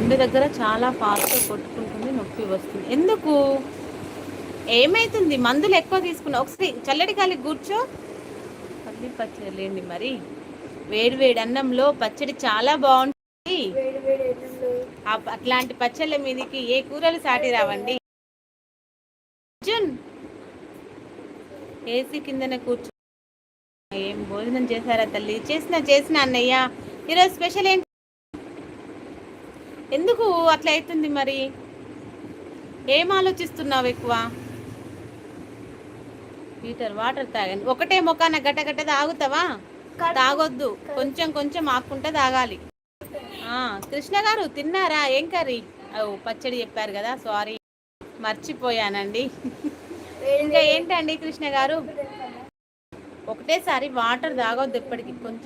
గుండె దగ్గర చాలా ఫాస్ట్గా కొట్టుకుంటుంది, నొప్పి వస్తుంది. ఎందుకు? ఏమైతుంది? మందులు ఎక్కువ తీసుకున్నా. ఒకసారి చల్లటి గాలి కూర్చో. పల్లి పచ్చడి లేండి మరి. వేడి వేడి అన్నంలో పచ్చడి చాలా బాగుంటుంది. అట్లాంటి పచ్చళ్ళ మీదకి ఏ కూరలు సాటి రావండి. అర్జున్, ఏసీ కిందనే కూర్చో. ఏం భోజనం చేశారా తల్లి? చేసిన అన్నయ్య. ఈరోజు స్పెషల్ ఏంటి? ఎందుకు అట్లా అవుతుంది మరి? ఏం ఆలోచిస్తున్నావు ఎక్కువ? హీటర్ వాటర్ తాగండి. ఒకటే మొక్కన గట్ట తాగుతావా? తాగొద్దు, కొంచెం కొంచెం ఆకుంటే తాగాలి. కృష్ణ గారు తిన్నారా? ఏం కర్రీ? పచ్చడి చెప్పారు కదా, సారీ మర్చిపోయానండి. ఇంకా ఏంటండి కృష్ణ గారు? ఒకటేసారి వాటర్ తాగొద్దు ఎప్పటికీ, కొంచెం